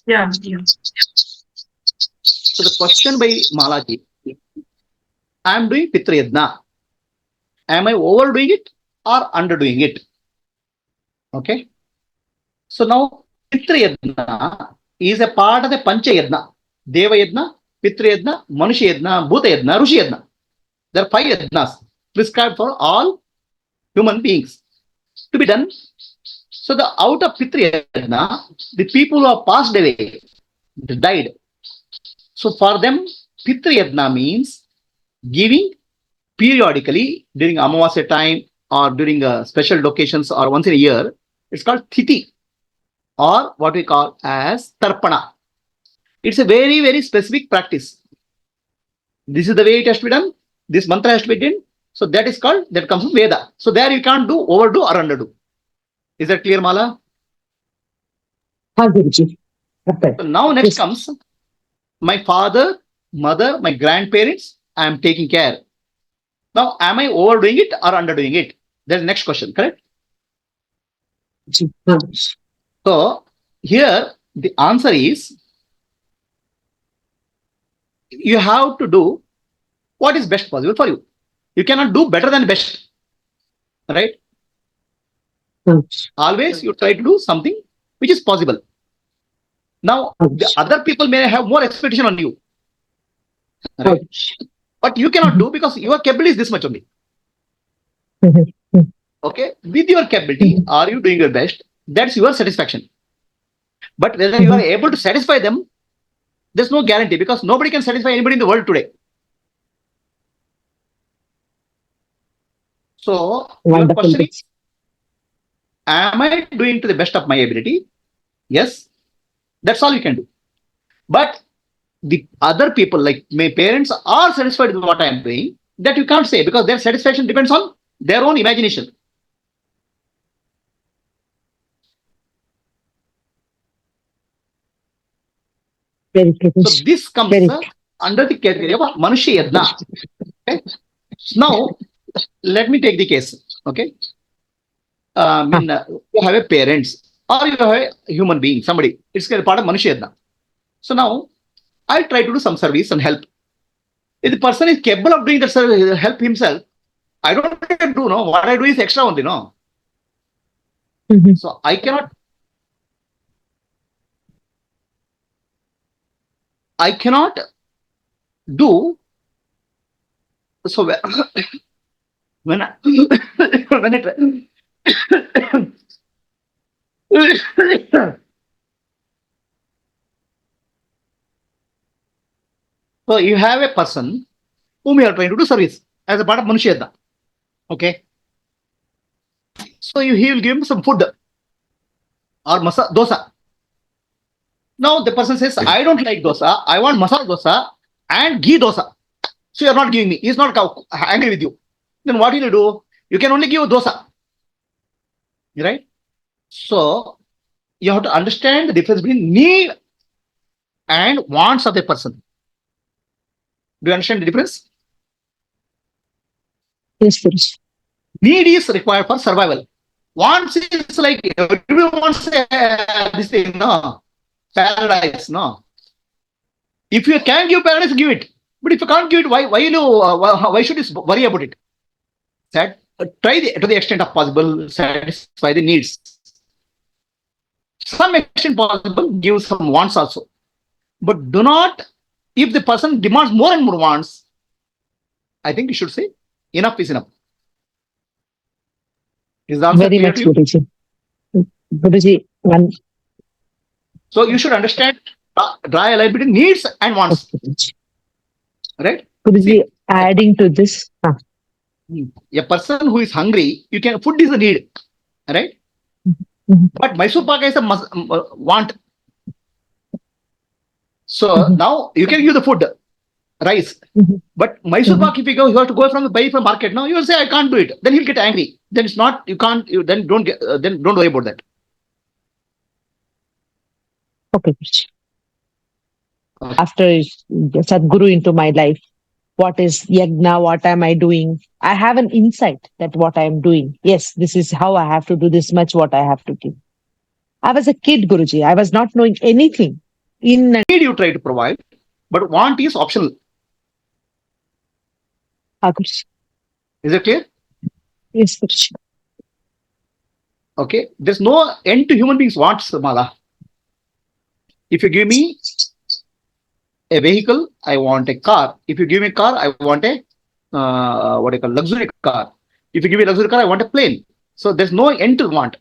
Yeah. Yeah. So the question by Malaji, I am doing Pitra Yajna. Am I overdoing it or underdoing it? Okay. So now Pitra Yajna is a part of the Pancha Yajna. Deva Yajna, Pitra Yajna, Manusha Yajna, Bhuta Yajna, Rushi Yajna. There are 5 yajnas prescribed for all human beings to be done. So the out of Pitra Yajna, the people who have passed away, they died. So for them, Pitra Yajna means giving periodically during Amavasya time or during special occasions or once in a year. It's called Thiti or what we call as Tarpana. It's a very, very specific practice. This is the way it has to be done. This mantra has to be done. So that is called, that comes from Veda. So there you can't do overdo or underdo. Is that clear, Mala? Guruji. Okay. So now next comes my father, mother, my grandparents, I am taking care. Now, am I overdoing it or underdoing it? That's the next question, correct? So here the answer is you have to do what is best possible for you. You cannot do better than best, right? Always you try to do something which is possible. Now, the other people may have more expectation on you, right? But you cannot do because your capability is this much only. Okay, with your capability, are you doing your best? That's your satisfaction. But whether you are able to satisfy them, there's no guarantee because nobody can satisfy anybody in the world today. So your question is, am I doing to the best of my ability? Yes, that's all you can do. But the other people, like my parents, are satisfied with what I am doing. That you can't say because their satisfaction depends on their own imagination. So this comes under the category of Manusha Yajna. Okay? Now, let me take the case. Okay. You have a parents or you have a human being, somebody. It's a part of Manusha Yajna. So now, I try to do some service and help. If the person is capable of doing that service, help himself, I don't do, no. What I do is extra only, no. So I cannot do so when I, when it so you have a person whom you are trying to do service as a part of Manusha Yajna. Okay. So he will give him some food or dosa. Now the person says, I don't like dosa, I want masala dosa and ghee dosa. So you're not giving me. He's not angry with you. Then what will you do? You can only give dosa. Right? So you have to understand the difference between need and wants of the person. Do you understand the difference? Yes, Purush. Need is required for survival. Wants is like everyone wants this thing, no? Paradise, no? If you can give paradise, give it. But if you can't give it, why should you worry about it? Try to the extent of possible, satisfy the needs. Some extent possible, give some wants also. But do not, if the person demands more and more wants, I think you should say, enough is enough. Is the answer very clear much, to you? Guruji. Guruji, one. So you should understand, draw a line between needs and wants. Right? Guruji, See, adding to this. A person who is hungry, you can, food is a need. Right? But Mysore Pak is a want. So now you can use the food, rice. But Mysore Pak, if you have to go buy from market. Now you will say I can't do it. Then he'll get angry. Then it's not. You can't. Then don't get. Then don't worry about that. Okay. After Sadguru into my life, what is yajna? What am I doing? I have an insight that what I am doing. Yes, this is how I have to do this much. What I have to give. I was a kid, Guruji. I was not knowing anything. In Need you try to provide, but want is optional. Guruji. Is it clear? Yes, Guruji. Okay. There's no end to human beings' wants, Mala. If you give me a vehicle, I want a car. If you give me a car, I want a what do you call luxury car. If you give me a luxury car, I want a plane. So there's no end to want.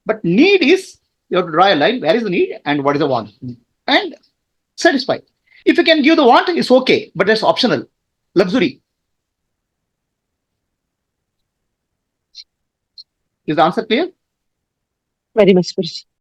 But need is you have to draw a line. Where is the need and what is the want, and satisfy. If you can give the want, it's okay, but that's optional. Luxury. Is the answer clear? Very much, Guruji.